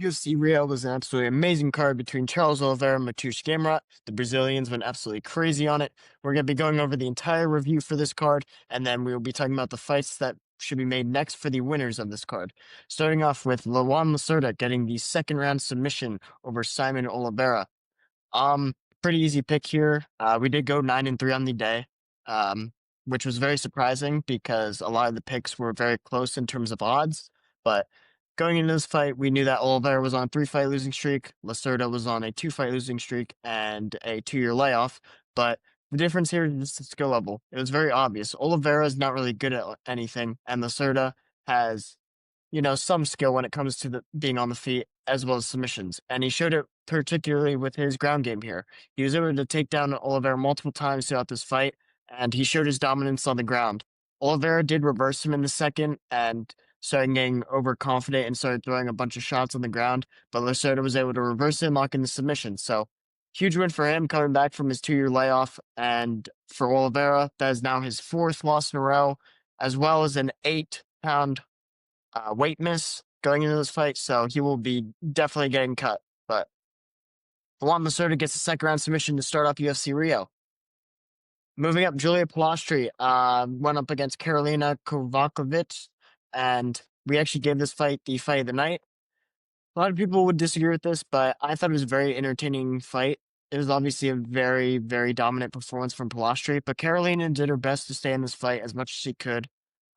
UFC Rio was an absolutely amazing card between Charles Oliveira and Mateusz Gamrot. The Brazilians went absolutely crazy on it. We're going to be going over the entire review for this card, and then we will be talking about the fights that should be made next for the winners of this card. Starting off with Luan Lacerda getting the second round submission over Simon Oliveira. Um, Pretty easy pick here. We did go 9-3 on the day, um, which was very surprising because a lot of the picks were very close in terms of odds. But going into this fight, we knew that Oliveira was on a 3-fight losing streak, Lacerda was on a 2-fight losing streak, and a 2-year layoff. But the difference here is just the skill level. It was very obvious. Oliveira is not really good at anything, and Lacerda has some skill when it comes to being on the feet as well as submissions. And he showed it particularly with his ground game here. He was able to take down Oliveira multiple times throughout this fight, and he showed his dominance on the ground. Oliveira did reverse him in the second and started getting overconfident and started throwing a bunch of shots on the ground, but Lacerda was able to reverse him, lock in the submission. So huge win for him coming back from his 2-year layoff. And for Oliveira, that is now his 4th loss in a row, as well as an 8-pound weight miss going into this fight, so he will be definitely getting cut. But Juan Lacerda gets a second round submission to start off UFC Rio. Moving up, Julia Palastri went up against Karolina Kovacevic, and we actually gave this fight the fight of the night. A lot of people would disagree with this, but I thought it was a very entertaining fight. It was obviously a very, very dominant performance from Palastri, but Karolina did her best to stay in this fight as much as she could.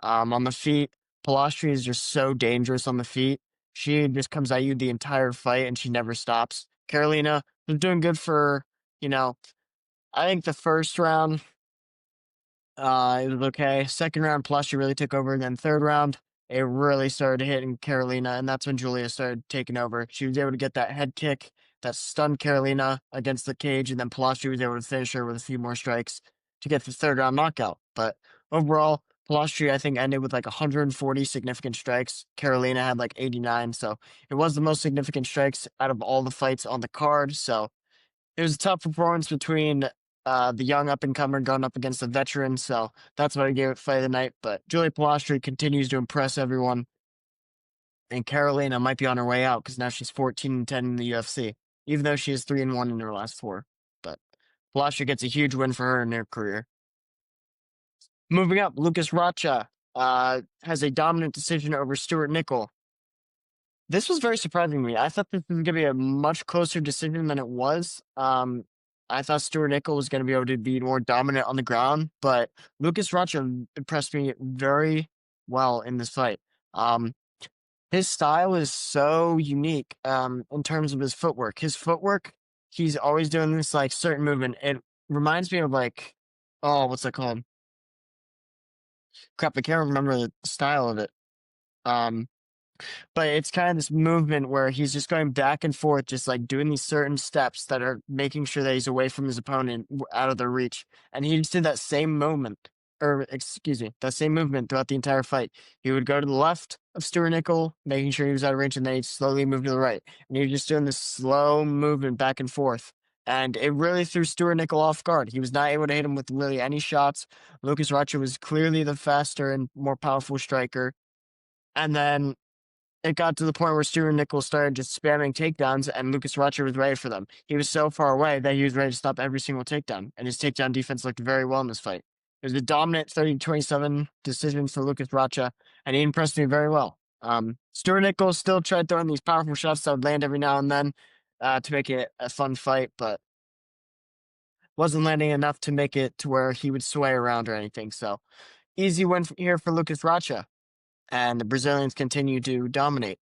On the feet, Palastri is just so dangerous on the feet. She just comes at you the entire fight and she never stops. Karolina was doing good for, I think the first round, it was okay. Second round, Palastri really took over. And then third round, it really started hitting Karolina. And that's when Julia started taking over. She was able to get that head kick that stunned Karolina against the cage. And then Palastri was able to finish her with a few more strikes to get the third round knockout. But overall, Palastri, I think, ended with like 140 significant strikes. Karolina had like 89. So it was the most significant strikes out of all the fights on the card. So it was a tough performance between the young up-and-comer going up against the veteran. So that's what I gave it fight of the night. But Julia Palastri continues to impress everyone. And Karolina might be on her way out because now she's 14-10 in the UFC, even though she is 3-1 in her last 4. But Palastri gets a huge win for her in her career. Moving up, Lucas Racha has a dominant decision over Stuart Nickel. This was very surprising to me. I thought this was going to be a much closer decision than it was. I thought Stuart Nickel was going to be able to be more dominant on the ground, but Lucas Racha impressed me very well in this fight. His style is so unique in terms of his footwork. His footwork, he's always doing this like certain movement. It reminds me of like, oh, what's that called? Crap, I can't remember the style of it. Um, but it's kind of this movement where he's just going back and forth, just like doing these certain steps that are making sure that he's away from his opponent, out of their reach. And he just did that same moment, or excuse me, that same movement throughout the entire fight. He would go to the left of Stuart Nickel, making sure he was out of reach, and then he'd slowly move to the right. And he was just doing this slow movement back and forth. And it really threw Stuart Nickel off guard. He was not able to hit him with really any shots. Lucas Racha was clearly the faster and more powerful striker. And then it got to the point where Stuart Nickel started just spamming takedowns, and Lucas Racha was ready for them. He was so far away that he was ready to stop every single takedown, and his takedown defense looked very well in this fight. It was a dominant 30-27 decision for Lucas Racha, and he impressed me very well. Stuart Nickel still tried throwing these powerful shots that would land every now and then to make it a fun fight, but wasn't landing enough to make it to where he would sway around or anything. So easy win here for Lucas Racha, and the Brazilians continue to dominate.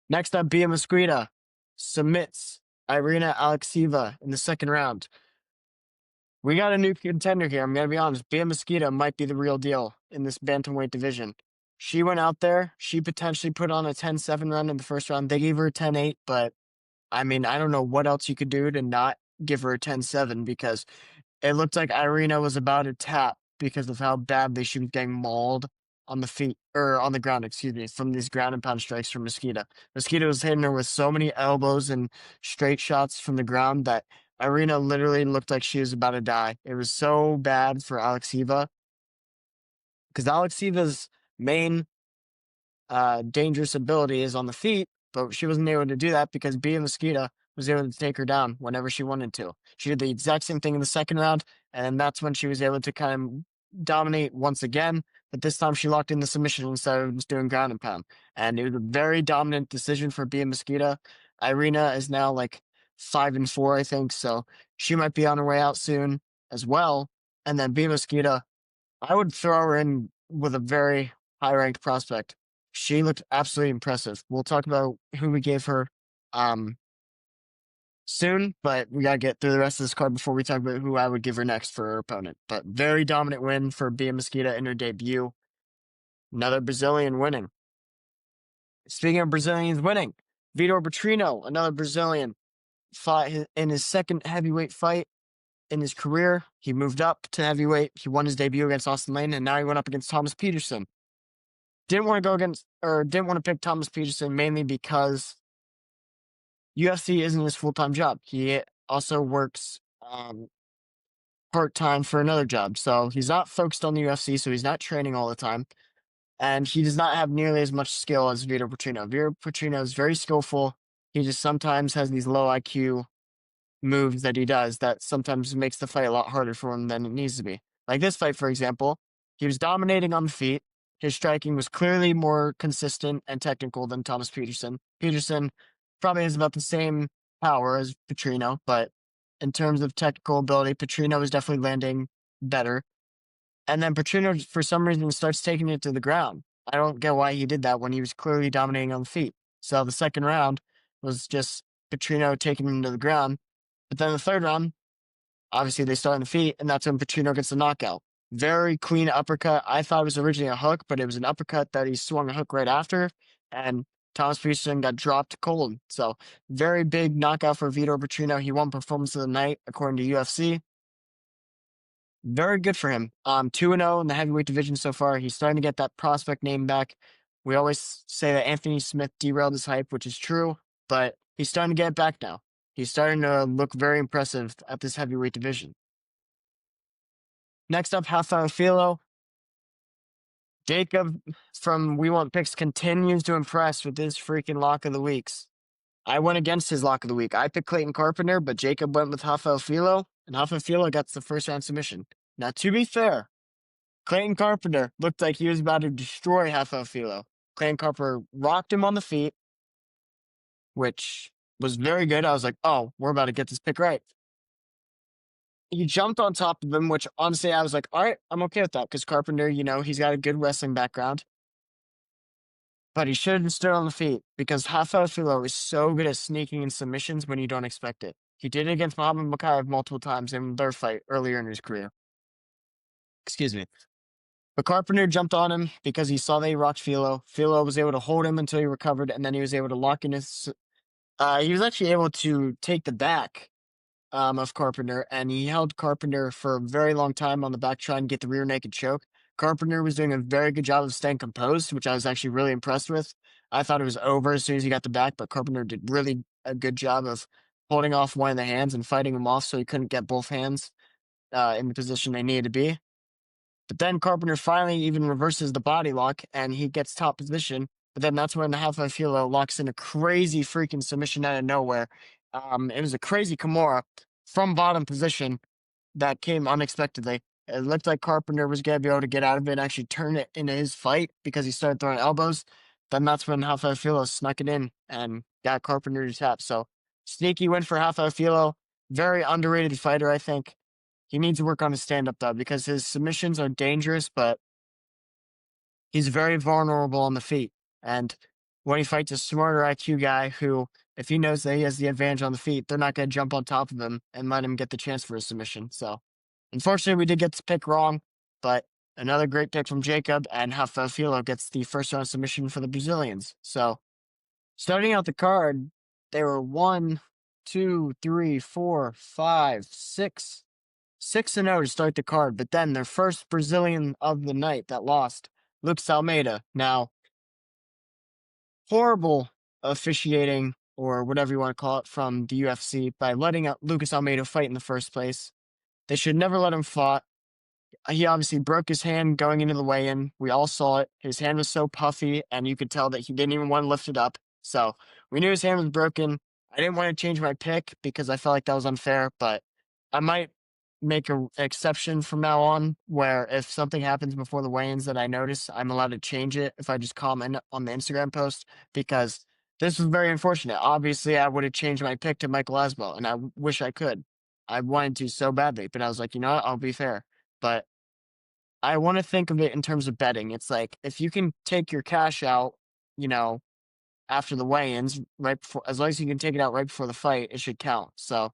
Next up, Bia Mesquita submits Irina Alekseeva in the second round. We got a new contender here. I'm going to be honest. Bia Mesquita might be the real deal in this bantamweight division. She went out there. She potentially put on a 10-7 run in the first round. They gave her a 10-8, but I mean, I don't know what else you could do to not give her a 10-7 because it looked like Irina was about to tap because of how badly she was getting mauled on the feet, or on the ground, excuse me, from these ground and pound strikes from Mesquita. Mesquita was hitting her with so many elbows and straight shots from the ground that Irina literally looked like she was about to die. It was so bad for Alekseeva because Alekseeva's main dangerous ability is on the feet, but she wasn't able to do that because Bia Mosquito was able to take her down whenever she wanted to. She did the exact same thing in the second round, and that's when she was able to kind of dominate once again. But this time she locked in the submission instead of just doing ground and pound. And it was a very dominant decision for Bia Mosquito. Irina is now like 5-4, I think, so she might be on her way out soon as well. And then Bia Mosquito, I would throw her in with a very high ranked prospect. She looked absolutely impressive. We'll talk about who we gave her um, soon, but we got to get through the rest of this card before we talk about who I would give her next for her opponent. But very dominant win for Bia Mosquito in her debut. Another Brazilian winning. Speaking of Brazilians winning, Vitor Petrino, another Brazilian, fought in his second heavyweight fight in his career. He moved up to heavyweight. He won his debut against Austin Lane, and now he went up against Thomas Peterson. Didn't want to pick Thomas Peterson mainly because UFC isn't his full-time job. He also works part-time for another job. So he's not focused on the UFC, so he's not training all the time. And he does not have nearly as much skill as Vitor Petrino. Vitor Petrino is very skillful. He just sometimes has these low IQ moves that he does that sometimes makes the fight a lot harder for him than it needs to be. Like this fight, for example, he was dominating on the feet. His striking was clearly more consistent and technical than Thomas Peterson. Peterson probably has about the same power as Petrino, but in terms of technical ability, Petrino was definitely landing better. And then Petrino, for some reason, starts taking it to the ground. I don't get why he did that when he was clearly dominating on the feet. So the second round was just Petrino taking him to the ground. But then the third round, obviously they start on the feet, and that's when Petrino gets the knockout. Very clean uppercut. I thought it was originally a hook, but it was an uppercut that he swung a hook right after, and Thomas Peterson got dropped cold. So very big knockout for Vitor Petrino. He won Performance of the Night, according to UFC. Very good for him. 2-0 in the heavyweight division so far. He's starting to get that prospect name back. We always say that Anthony Smith derailed his hype, which is true, but he's starting to get it back now. He's starting to look very impressive at this heavyweight division. Next up, Rafael Filo. Jacob from We Want Picks continues to impress with his freaking lock of the weeks. I went against his lock of the week. I picked Clayton Carpenter, but Jacob went with Rafael Filo, and Rafael Filo got the first round submission. Now, to be fair, Clayton Carpenter looked like he was about to destroy Rafael Filo. Clayton Carpenter rocked him on the feet, which was very good. I was like, oh, we're about to get this pick right. He jumped on top of him, which honestly, I was like, all right, I'm okay with that because Carpenter, he's got a good wrestling background. But he should have stood on the feet because Rafael Filo is so good at sneaking in submissions when you don't expect it. He did it against Muhammad Mokaev multiple times in their fight earlier in his career. Excuse me. But Carpenter jumped on him because he saw that he rocked Filo. Filo was able to hold him until he recovered, and then he was able to lock in his... he was actually able to take the back of Carpenter, and he held Carpenter for a very long time on the back trying to get the rear naked choke. Carpenter was doing a very good job of staying composed, which I was actually really impressed with. I thought it was over as soon as he got the back, but Carpenter did really a good job of holding off one of the hands and fighting him off so he couldn't get both hands in the position they needed to be. But then Carpenter finally even reverses the body lock, and he gets top position. But then that's when Rafael Filo locks in a crazy freaking submission out of nowhere. It was a crazy Kimura from bottom position that came unexpectedly. It looked like Carpenter was going to be able to get out of it and actually turn it into his fight because he started throwing elbows. Then that's when Rafael Filo snuck it in and got Carpenter to tap. So sneaky win for Rafael Filo. Very underrated fighter, I think. He needs to work on his stand-up, though, because his submissions are dangerous, but he's very vulnerable on the feet. And when he fights a smarter IQ guy who, if he knows that he has the advantage on the feet, they're not going to jump on top of him and let him get the chance for a submission. So, unfortunately, we did get this pick wrong, but another great pick from Jacob, and Rafael Filo gets the first-round submission for the Brazilians. So, starting out the card, they were 1, 2, 3, 4, 5, 6... 6-0 to start the card, but then their first Brazilian of the night that lost, Lucas Almeida. Now, horrible officiating, or whatever you want to call it, from the UFC by letting Lucas Almeida fight in the first place. They should never let him fight. He obviously broke his hand going into the weigh-in. We all saw it. His hand was so puffy, and you could tell that he didn't even want to lift it up. So, We knew his hand was broken. I didn't want to change my pick because I felt like that was unfair, but I might make an exception from now on where if something happens before the weigh-ins that I notice, I'm allowed to change it if I just comment on the Instagram post because this was very unfortunate. Obviously, I would have changed my pick to Michael Aswell, and I wish I could. I wanted to so badly, but I was like, you know what? I'll be fair. But I want to think of it in terms of betting. It's like if you can take your cash out, you know, after the weigh-ins, right before, as long as you can take it out right before the fight, it should count. So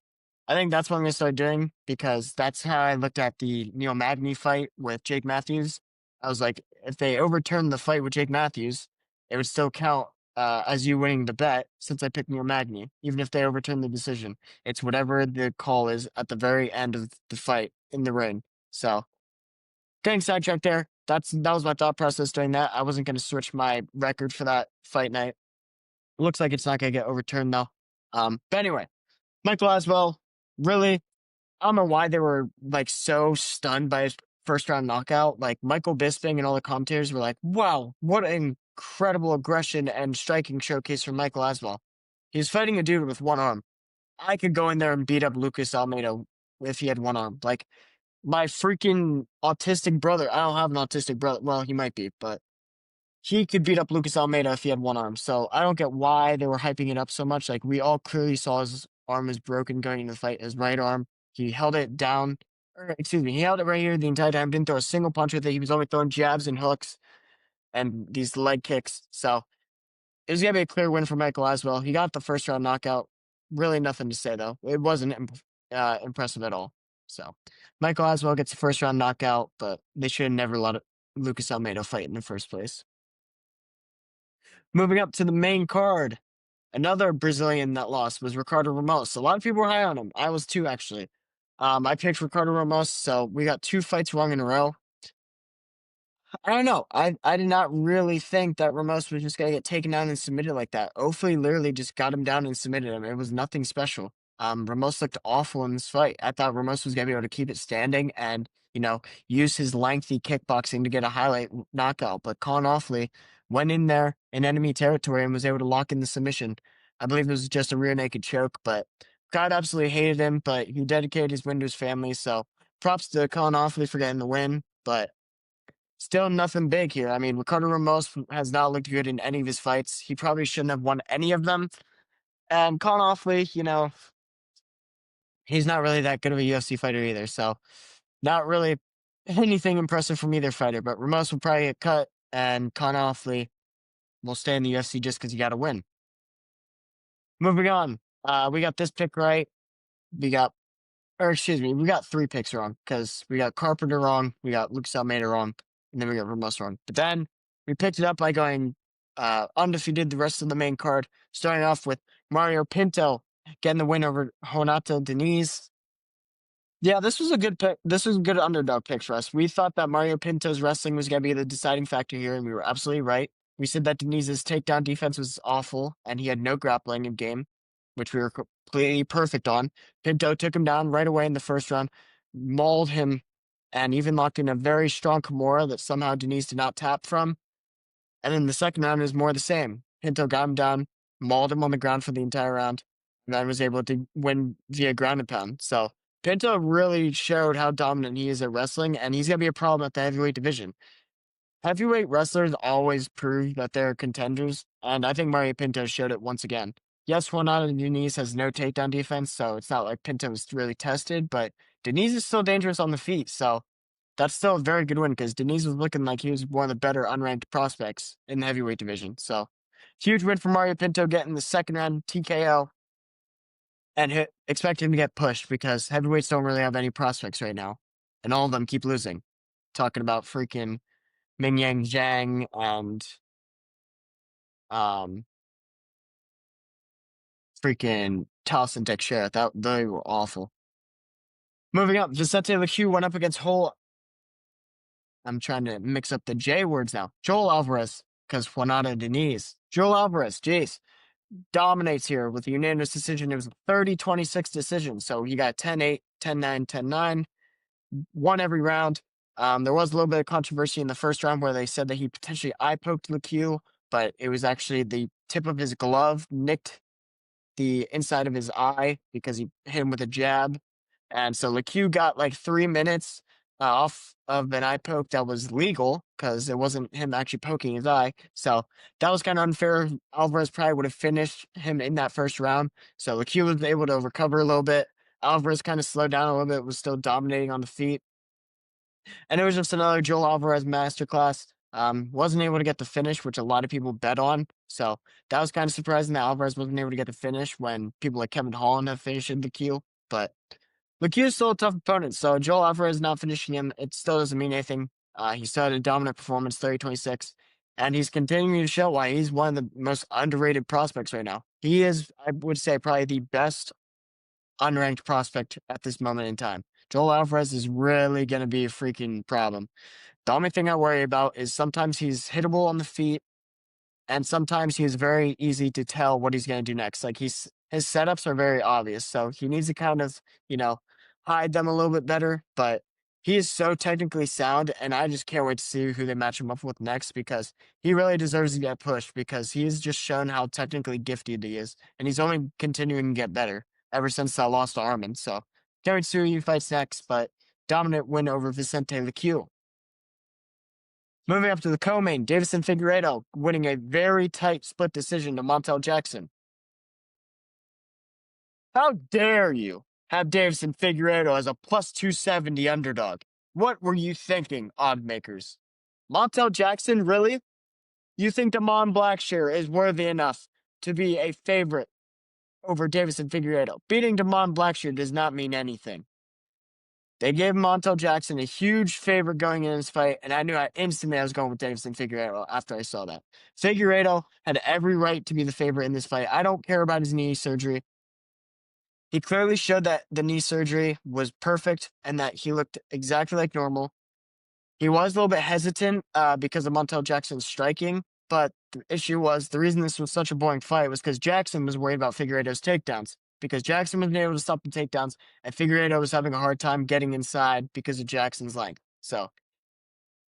I think that's what I'm gonna start doing because that's how I looked at the Neil Magny fight with Jake Matthews. I was like, if they overturned the fight with Jake Matthews, it would still count as you winning the bet since I picked Neil Magny, even if they overturn the decision. It's whatever the call is at the very end of the fight in the ring. So getting sidetracked there. That was my thought process doing that. I wasn't going to switch my record for that fight night. Looks like it's not going to get overturned though. But anyway, Michael Aswell, really, I don't know why they were like so stunned by his first round knockout. Like Michael Bisping and all the commentators were like, "Wow, what an incredible aggression and striking showcase from Michael Aswell." He's fighting a dude with one arm. I could go in there and beat up Lucas Almeida if he had one arm. Like my freaking autistic brother. I don't have an autistic brother. Well, he might be, but he could beat up Lucas Almeida if he had one arm. So I don't get why they were hyping it up so much. Like we all clearly saw his arm was broken going into the fight. His right arm, he held it down. Or, excuse me, he held it right here the entire time. Didn't throw a single punch with it. He was only throwing jabs and hooks and these leg kicks. So it was gonna be a clear win for Michael Aswell. He got the first round knockout. Really nothing to say though. It wasn't impressive at all. So Michael Aswell gets the first round knockout, but they should have never let Lucas Almeida fight in the first place. Moving up to the main card, another Brazilian that lost was Ricardo Ramos. A lot of people were high on him. I was too, actually. I picked Ricardo Ramos, so we got 2 fights wrong in a row. I don't know. I did not really think that Ramos was just gonna get taken down and submitted like that. Ofli literally just got him down and submitted him. It was nothing special. Ramos looked awful in this fight. I thought Ramos was gonna be able to keep it standing and, use his lengthy kickboxing to get a highlight knockout. But Colin Ofli went in there in enemy territory and was able to lock in the submission. I believe it was just a rear naked choke, but God absolutely hated him, but he dedicated his win to his family. So props to Colin Ofli for getting the win, but still nothing big here. I mean, Ricardo Ramos has not looked good in any of his fights. He probably shouldn't have won any of them. And Colin Offley, he's not really that good of a UFC fighter either. So not really anything impressive from either fighter. But Ramos will probably get cut, and Colin Offley will stay in the UFC just because he got a win. Moving on, we got this pick right. We got we got 3 picks wrong because we got Carpenter wrong, we got Lucas Almeida wrong, and then we got Ramos wrong. But then we picked it up by going undefeated the rest of the main card, starting off with Mario Pinto getting the win over Renato Diniz. Yeah, this was a good pick. This was a good underdog pick for us. We thought that Mario Pinto's wrestling was going to be the deciding factor here, and we were absolutely right. We said that Deniz's takedown defense was awful, and he had no grappling in game, which we were completely perfect on. Pinto took him down right away in the first round, mauled him, and even locked in a very strong Kimura that somehow Deniz did not tap from. And then the second round is more the same. Pinto got him down, mauled him on the ground for the entire round, and then was able to win via ground and pound. So Pinto really showed how dominant he is at wrestling, and he's going to be a problem at the heavyweight division. Heavyweight wrestlers always prove that they're contenders, and I think Mario Pinto showed it once again. Yes, Juanado Diniz has no takedown defense, so it's not like Pinto was really tested, but Diniz is still dangerous on the feet, so that's still a very good win because Diniz was looking like he was one of the better unranked prospects in the heavyweight division. So huge win for Mario Pinto getting the second round TKO, and expect him to get pushed because heavyweights don't really have any prospects right now, and all of them keep losing. Talking about freaking Ming Yang Zhang and freaking Taliesin Teixeira. They were awful. Moving up, Vicente Luque went up against I'm trying to mix up the J words now. Joel Alvarez, because Juanado Diniz. Joel Alvarez, jeez, dominates here with a unanimous decision. It was a 30-26 decision. So he got 10-8, 10-9, 10-9, won every round. There was a little bit of controversy in the first round where they said that he potentially eye-poked Luque, but it was actually the tip of his glove nicked the inside of his eye because he hit him with a jab. And so LeCue got like 3 minutes off of an eye poke that was legal because it wasn't him actually poking his eye. So that was kind of unfair. Alvarez probably would have finished him in that first round. So LeCue was able to recover a little bit. Alvarez kind of slowed down a little bit, was still dominating on the feet. And it was just another Joel Alvarez masterclass. Wasn't able to get the finish, which a lot of people bet on. So that was kind of surprising that Alvarez wasn't able to get the finish when people like Kevin Holland have finished the Q. But LeCue is still a tough opponent. So Joel Alvarez not finishing him, it still doesn't mean anything. He still had a dominant performance, 30-26. And he's continuing to show why he's one of the most underrated prospects right now. He is, I would say, probably the best unranked prospect at this moment in time. Joel Alvarez is really going to be a freaking problem. The only thing I worry about is sometimes he's hittable on the feet, and sometimes he's very easy to tell what he's going to do next. Like his setups are very obvious, so he needs to kind of hide them a little bit better. But he is so technically sound, and I just can't wait to see who they match him up with next because he really deserves to get pushed because he's just shown how technically gifted he is, and he's only continuing to get better ever since I lost to Armin. So can't wait to see who he fights next. But dominant win over Vicente Luque. Moving up to the co-main, Deiveson Figueiredo winning a very tight split decision to Mateusz Jackson. How dare you have Deiveson Figueiredo as a plus 270 underdog? What were you thinking, odd makers? Mateusz Jackson, really? You think Damon Blackshear is worthy enough to be a favorite over Deiveson Figueiredo? Beating Damon Blackshear does not mean anything. They gave Mateusz Jackson a huge favor going in this fight, and I knew instantly I was going with Deiveson Figueiredo after I saw that. Figueiredo had every right to be the favorite in this fight. I don't care about his knee surgery. He clearly showed that the knee surgery was perfect and that he looked exactly like normal. He was a little bit hesitant because of Mateusz Jackson's striking, but the issue was the reason this was such a boring fight was because Jackson was worried about Figueiredo's takedowns. Because Jackson wasn't able to stop the takedowns, and Figueiredo was having a hard time getting inside because of Jackson's length. So,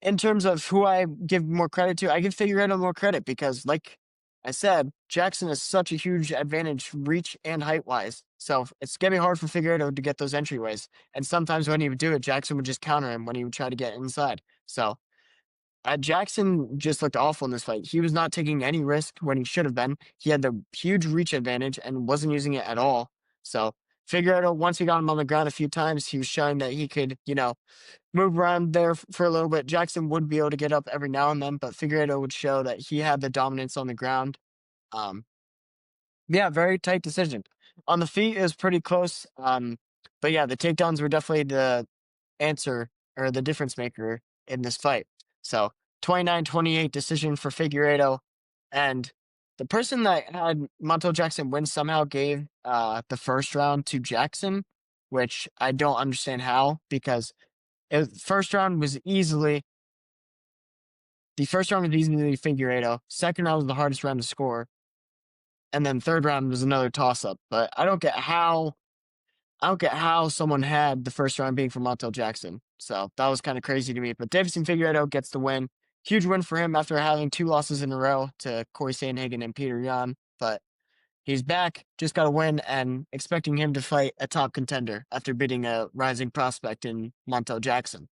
in terms of who I give more credit to, I give Figueiredo more credit because, like I said, Jackson has such a huge advantage reach and height-wise. So, it's going to be hard for Figueiredo to get those entryways. And sometimes when he would do it, Jackson would just counter him when he would try to get inside. So, Jackson just looked awful in this fight. He was not taking any risk when he should have been. He had the huge reach advantage and wasn't using it at all. So Figueiredo, once he got him on the ground a few times, he was showing that he could, move around there for a little bit. Jackson would be able to get up every now and then, but Figueiredo would show that he had the dominance on the ground. Yeah, very tight decision. On the feet, it was pretty close. But yeah, the takedowns were definitely the answer or the difference maker in this fight. So 29-28 decision for Figueiredo. And the person that had Mateusz Jackson win somehow gave the first round to Jackson, which I don't understand how, because first round was easily Figueiredo. Second round was the hardest round to score. And then third round was another toss-up. But I don't get how someone had the first round being for Mateusz Jackson. So that was kind of crazy to me. But Deiveson Figueiredo gets the win. Huge win for him after having 2 losses in a row to Corey Sandhagen and Peter Yan. But he's back, just got a win, and expecting him to fight a top contender after beating a rising prospect in Mateusz Jackson.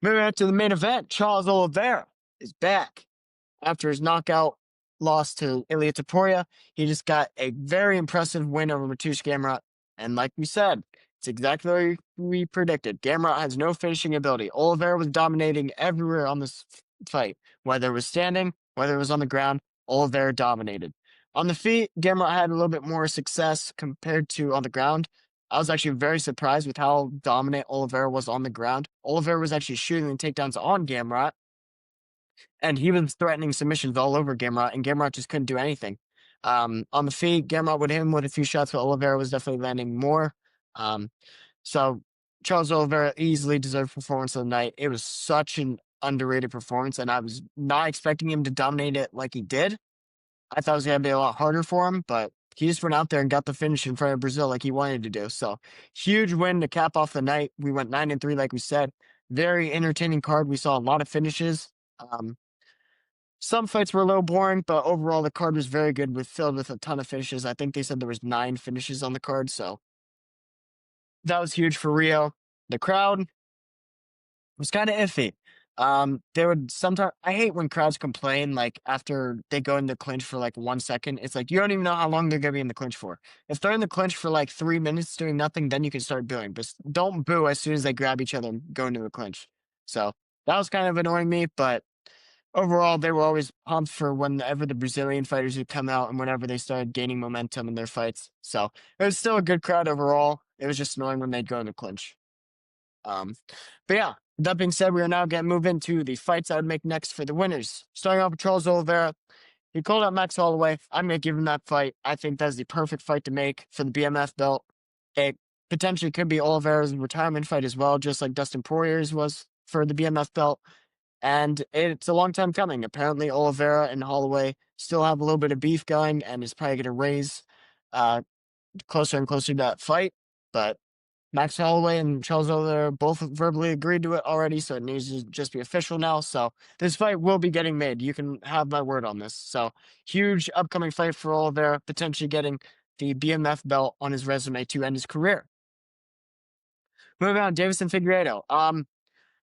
Moving on to the main event, Charles Oliveira is back. After his knockout loss to Ilia Topuria, he just got a very impressive win over Mateusz Gamrot. And like we said, it's exactly what we predicted. Gamrot has no finishing ability. Oliveira was dominating everywhere on this fight. Whether it was standing, whether it was on the ground, Oliveira dominated. On the feet, Gamrot had a little bit more success compared to on the ground. I was actually very surprised with how dominant Oliveira was on the ground. Oliveira was actually shooting the takedowns on Gamrot, and he was threatening submissions all over Gamrot, and Gamrot just couldn't do anything. On the feet, Gamrot would hit him with a few shots, but Oliveira was definitely landing more. So Charles Oliveira easily deserved performance of the night. It was such an underrated performance, and I was not expecting him to dominate it like he did. I thought it was going to be a lot harder for him, but he just went out there and got the finish in front of Brazil like he wanted to do. So huge win to cap off the night. We went 9-3, like we said. Very entertaining card. We saw a lot of finishes. Some fights were a little boring, but overall the card was very good, filled with a ton of finishes. I think they said there was 9 finishes on the card, so that was huge for Rio. The crowd was kind of iffy. They would sometimes. I hate when crowds complain like after they go in the clinch for like 1 second. It's like you don't even know how long they're gonna be in the clinch for. If they're in the clinch for like 3 minutes doing nothing, then you can start booing. But don't boo as soon as they grab each other and go into the clinch. So that was kind of annoying me, but overall, they were always pumped for whenever the Brazilian fighters would come out and whenever they started gaining momentum in their fights. So it was still a good crowd overall. It was just annoying when they'd go in the clinch. But yeah, that being said, we are now going to move into the fights I would make next for the winners. Starting off with Charles Oliveira. He called out Max Holloway. I'm going to give him that fight. I think that's the perfect fight to make for the BMF belt. It potentially could be Oliveira's retirement fight as well, just like Dustin Poirier's was for the BMF belt. And it's a long time coming. Apparently, Oliveira and Holloway still have a little bit of beef going, and it's probably going to raise uh, closer and closer to that fight. But Max Holloway and Charles Oliveira both verbally agreed to it already, so it needs to just be official now. So this fight will be getting made. You can have my word on this. So huge upcoming fight for Oliveira, potentially getting the BMF belt on his resume to end his career. Moving on, Davison Figueiredo.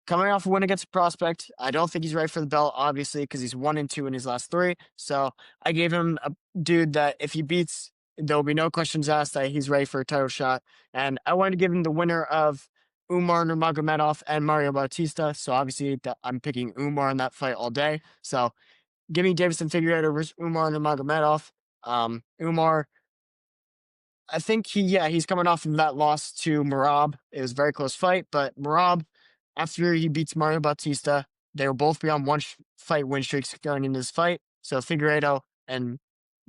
Coming off a win against a prospect, I don't think he's right for the belt, obviously, because he's 1-2 in his last 3. So I gave him a dude that if he beats, there'll be no questions asked that he's ready for a title shot. And I wanted to give him the winner of Umar Nurmagomedov and Mario Bautista. So obviously I'm picking Umar in that fight all day. So give me Davison Figueiredo versus Umar Nurmagomedov. Umar, I think he's coming off of that loss to Merab. It was a very close fight, but Merab, after he beats Mario Bautista, they will both be on fight win streaks going into this fight. So Figueiredo and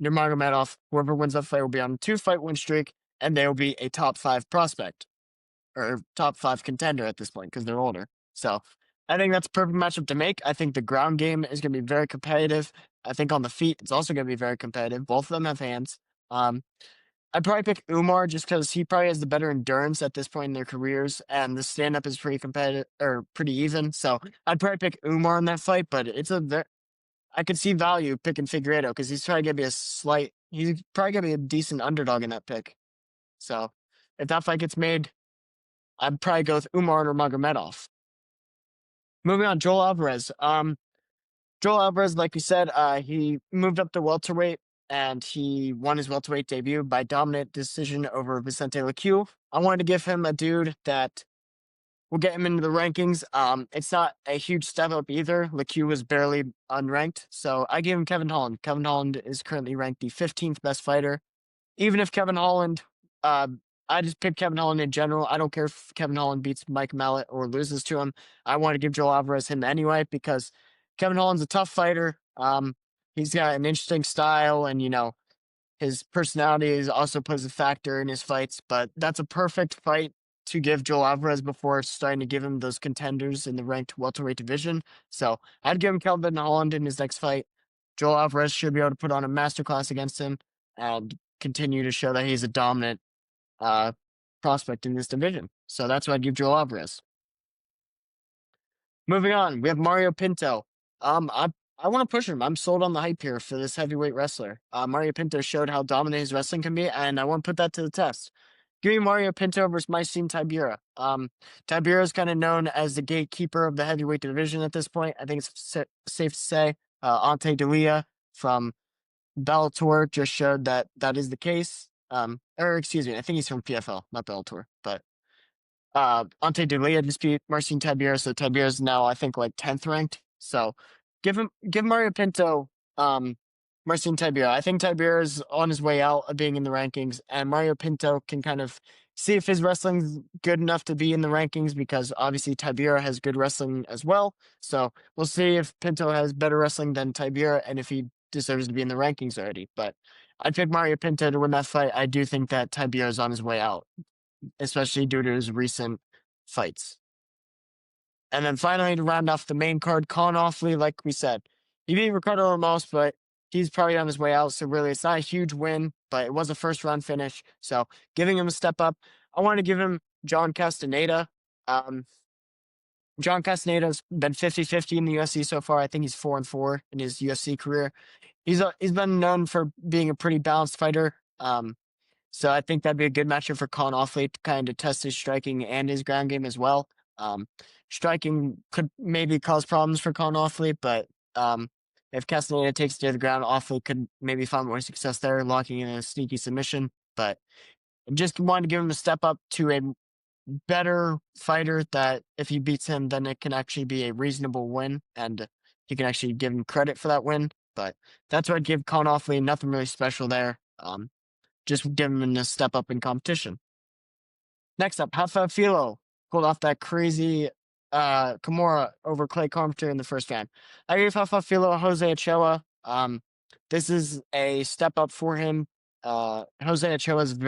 Nurmagomedov, whoever wins that fight will be on a 2-fight win streak, and they will be a top 5 prospect or top 5 contender at this point because they're older. So I think that's a perfect matchup to make. I think the ground game is going to be very competitive. I think on the feet, it's also going to be very competitive. Both of them have hands. I'd probably pick Umar just because he probably has the better endurance at this point in their careers, and the stand-up is pretty competitive or pretty even. So I'd probably pick Umar in that fight, but I could see value picking Figueiredo because he's probably gonna be he's probably gonna be a decent underdog in that pick. So if that fight gets made, I'd probably go with Umar or Magomedov. Moving on, Joel Alvarez. Joel Alvarez, like we said, he moved up to welterweight and he won his welterweight debut by dominant decision over Vicente Luque. I wanted to give him a dude that will get him into the rankings. It's not a huge step up either. Luque was barely unranked, so I gave him Kevin Holland. Kevin Holland is currently ranked the 15th best fighter. Even if Kevin Holland, I just picked Kevin Holland in general. I don't care if Kevin Holland beats Mike Mallet or loses to him. I want to give Joel Alvarez him anyway because Kevin Holland's a tough fighter. He's got an interesting style, and his personality also plays a factor in his fights. But that's a perfect fight to give Joel Alvarez before starting to give him those contenders in the ranked welterweight division. So I'd give him Kevin Holland in his next fight. Joel Alvarez should be able to put on a masterclass against him and continue to show that he's a dominant prospect in this division. So that's why I'd give Joel Alvarez. Moving on, we have Mario Pinto. I want to push him. I'm sold on the hype here for this heavyweight wrestler. Mario Pinto showed how dominant his wrestling can be, and I want to put that to the test. Give me Mario Pinto versus Mycene Tybura. Tybura is kind of known as the gatekeeper of the heavyweight division at this point. I think it's safe to say. Ante Delia from Bellator just showed that that is the case. Or excuse me, I think he's from PFL, not Bellator. But Ante Delia just beat Mycene Tybura, so Tybura is now I think like 10th ranked. So give Mario Pinto Mycene Tybura. I think Tybura is on his way out of being in the rankings, and Mario Pinto can kind of see if his wrestling's good enough to be in the rankings because obviously Tybura has good wrestling as well. So we'll see if Pinto has better wrestling than Tybura and if he deserves to be in the rankings already. But I'd pick Mario Pinto to win that fight. I do think that Tybura is on his way out, especially due to his recent fights. And then finally, to round off the main card, Colin Offley, like we said, he beat Ricardo Ramos, but he's probably on his way out. So really, it's not a huge win, but it was a first-round finish. So giving him a step up. I want to give him John Castaneda. John Castaneda's been 50-50 in the UFC so far. I think he's 4-4 in his UFC career. He's been known for being a pretty balanced fighter. So I think that'd be a good matchup for Colin Offley to kind of test his striking and his ground game as well. Um, Striking could maybe cause problems for Colin Offley, but if Castaneda takes it to the ground, Offley could maybe find more success there, locking in a sneaky submission. But just wanted to give him a step up to a better fighter that if he beats him, then it can actually be a reasonable win, and he can actually give him credit for that win. But that's what I'd give Colin Offley. Nothing really special there. Just give him a step up in competition. Next up, Rafa Filo pulled off that crazy Kimura over Clay Carpenter in the first round. I gave Rafa Filo Jose Ochoa. This is a step up for him. Jose Ochoa is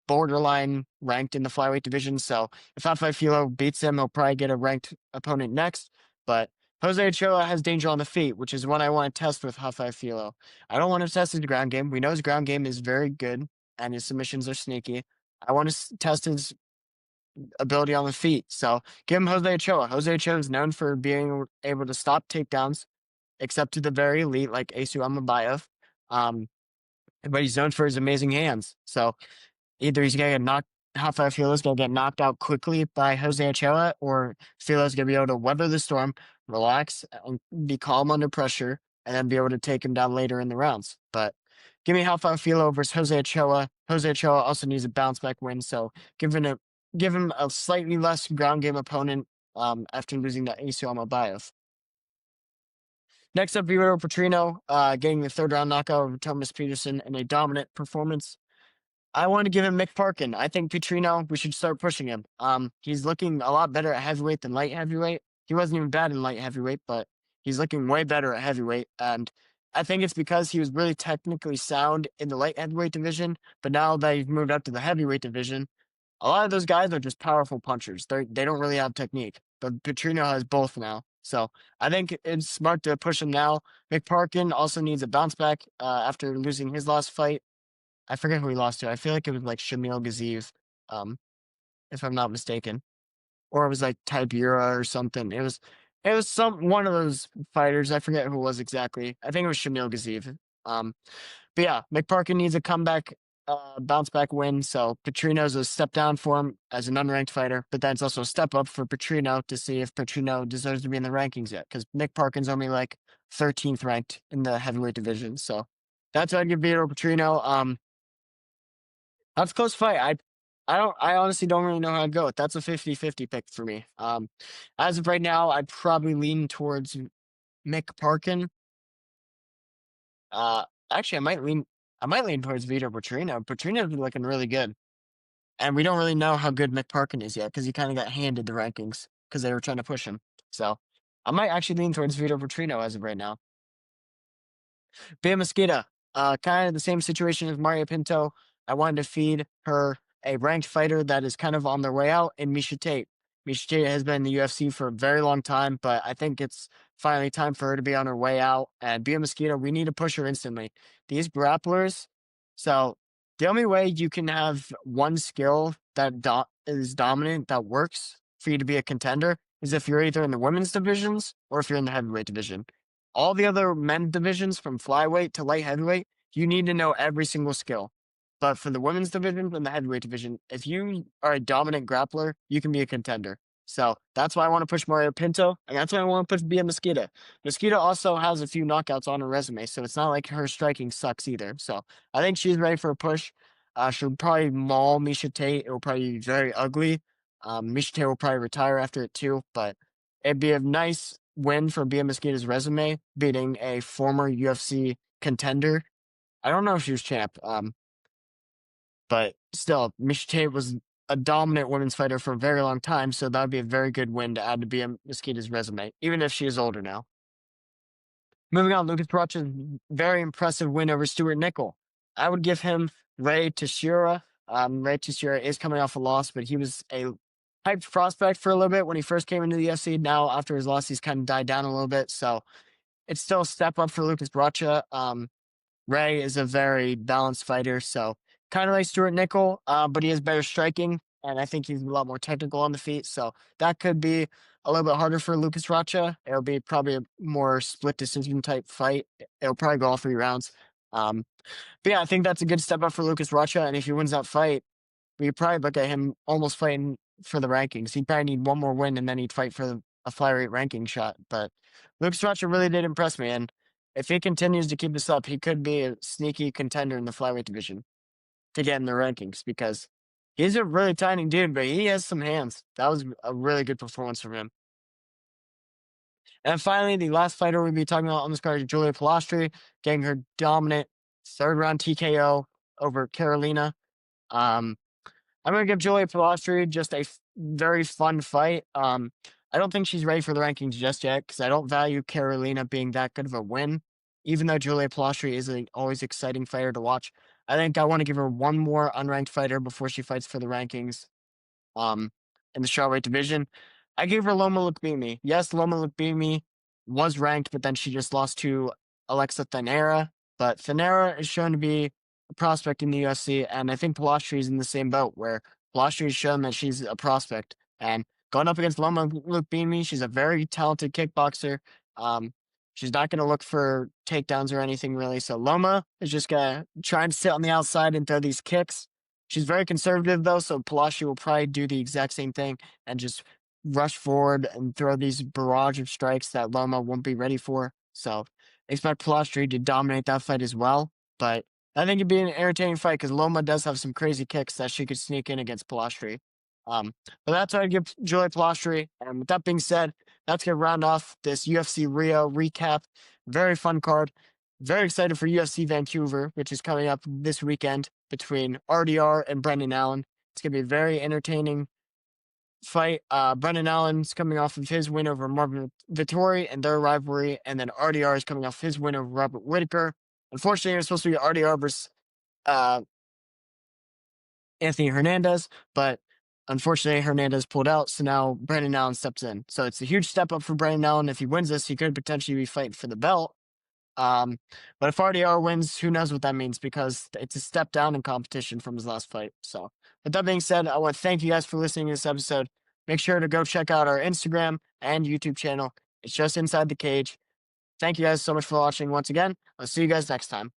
borderline ranked in the flyweight division, so if Rafa Filo beats him, he'll probably get a ranked opponent next. But Jose Ochoa has danger on the feet, which is what I want to test with Rafa Filo. I don't want to test his ground game. We know his ground game is very good, and his submissions are sneaky. I want to test his ability on the feet. So give him Jose Ochoa. Jose Ochoa is known for being able to stop takedowns, except to the very elite, like Asu Amabayev. But he's known for his amazing hands. So either he's going to get knocked, Rafael Filo's going to get knocked out quickly by Jose Ochoa, or Filo's going to be able to weather the storm, relax, and be calm under pressure, and then be able to take him down later in the rounds. But give me Rafael Filo versus Jose Ochoa. Jose Ochoa also needs a bounce back win, so give him a slightly less ground game opponent after losing to Asu Amabayev. Next up, Vitor Petrino, getting the third round knockout over Thomas Peterson in a dominant performance. I want to give him Mick Parkin. I think Petrino, we should start pushing him. He's looking a lot better at heavyweight than light heavyweight. He wasn't even bad in light heavyweight, but he's looking way better at heavyweight. And I think it's because he was really technically sound in the light heavyweight division, but now that he's moved up to the heavyweight division, a lot of those guys are just powerful punchers. They don't really have technique, but Petrino has both now. So I think it's smart to push him now. Mick Parkin also needs a bounce back after losing his last fight. I forget who he lost to. I feel like it was like Shamil Gaziev, if I'm not mistaken, or it was like Tibura or something. It was one of those fighters. I forget who it was exactly. I think it was Shamil Gaziev. But yeah, McParkin needs a comeback, bounce back win. So Petrino's a step down for him as an unranked fighter, but that's also a step up for Petrino to see if Petrino deserves to be in the rankings yet, because McParkin's only like 13th ranked in the heavyweight division. So that's what I'd give Vitor Petrino. That's a close fight. I honestly don't really know how I'd go. That's a 50-50 pick for me. As of right now, I'd probably lean towards Mick Parkin. Actually, I might lean towards Vitor Petrino. Petrino's looking really good. And we don't really know how good Mick Parkin is yet, because he kind of got handed the rankings because they were trying to push him. So I might actually lean towards Vitor Petrino as of right now. Bea Mesquita, kind of the same situation as Mario Pinto. I wanted to feed her a ranked fighter that is kind of on their way out in Miesha Tate. Miesha Tate has been in the UFC for a very long time, but I think it's finally time for her to be on her way out. And Bea Mesquita, we need to push her instantly. These grapplers, so the only way you can have one skill that is dominant, that works for you to be a contender, is if you're either in the women's divisions or if you're in the heavyweight division. All the other men's divisions from flyweight to light heavyweight, you need to know every single skill. But for the women's division and the heavyweight division, if you are a dominant grappler, you can be a contender. So that's why I want to push Mario Pinto, and that's why I want to push Bea Mesquita. Mesquita also has a few knockouts on her resume, so it's not like her striking sucks either. So I think she's ready for a push. She'll probably maul Miesha Tate. It will probably be very ugly. Miesha Tate will probably retire after it too, but it'd be a nice win for Bea Mesquita's resume, beating a former UFC contender. I don't know if she was champ, but still, Miesha Tate was a dominant women's fighter for a very long time, so that would be a very good win to add to Bea Mesquita's resume, even if she is older now. Moving on, Lucas Bracha's very impressive win over Stuart Nickel. I would give him Ray Teixeira. Ray Teixeira is coming off a loss, but he was a hyped prospect for a little bit when he first came into the UFC. Now, after his loss, he's kind of died down a little bit, so it's still a step up for Lucas Bracha. Ray is a very balanced fighter, so kind of like Stuart Nickel, but he has better striking. and I think he's a lot more technical on the feet. So that could be a little bit harder for Lucas Rocha. It'll be probably a more split decision type fight. It'll probably go all 3 rounds. Um, but yeah, I think that's a good step up for Lucas Rocha. And if he wins that fight, we probably look at him almost fighting for the rankings. He'd probably need one more win and then he'd fight for a flyweight ranking shot. But Lucas Rocha really did impress me. And if he continues to keep this up, he could be a sneaky contender in the flyweight division to get in the rankings because he's a really tiny dude, but he has some hands. That was a really good performance from him. And finally, the last fighter we'll be talking about on this card is Julia Pilastri, getting her dominant 3rd round TKO over Carolina. Um, I'm going to give Julia Pilastri just a very fun fight. I don't think she's ready for the rankings just yet because I don't value Carolina being that good of a win. Even though Julia Pilastri is an always exciting fighter to watch, I think I want to give her one more unranked fighter before she fights for the rankings um, in the strawweight division. I gave her Loma Lukbimi. Yes, Loma Lukbimi was ranked, but then she just lost to Alexa Thanera. But Thanera is shown to be a prospect in the UFC, and I think Pilastri is in the same boat where Pilastri has shown that she's a prospect. And going up against Loma Lukbimi, she's a very talented kickboxer. Um, she's not going to look for takedowns or anything really. So Loma is just going to try and sit on the outside and throw these kicks. She's very conservative though, so Pilastri will probably do the exact same thing and just rush forward and throw these barrage of strikes that Loma won't be ready for. So expect Pilastri to dominate that fight as well. But I think it'd be an entertaining fight because Loma does have some crazy kicks that she could sneak in against Pilastri. But that's what I'd give Julia Pilastri. And with that being said, that's gonna round off this UFC Rio recap. Very fun card. Very excited for UFC Vancouver, which is coming up this weekend between RDR and Brendan Allen. It's going to be a very entertaining fight. Brendan Allen's coming off of his win over Marvin Vettori and their rivalry, and then RDR is coming off his win over Robert Whitaker. Unfortunately, it was supposed to be RDR versus uh, Anthony Hernandez, but unfortunately, Hernandez pulled out, so now Brendan Allen steps in. So it's a huge step up for Brendan Allen. If he wins this, he could potentially be fighting for the belt. But if RDR wins, who knows what that means because it's a step down in competition from his last fight. So, with that being said, I want to thank you guys for listening to this episode. Make sure to go check out our Instagram and YouTube channel. It's just Inside the Cage. Thank you guys so much for watching once again. I'll see you guys next time.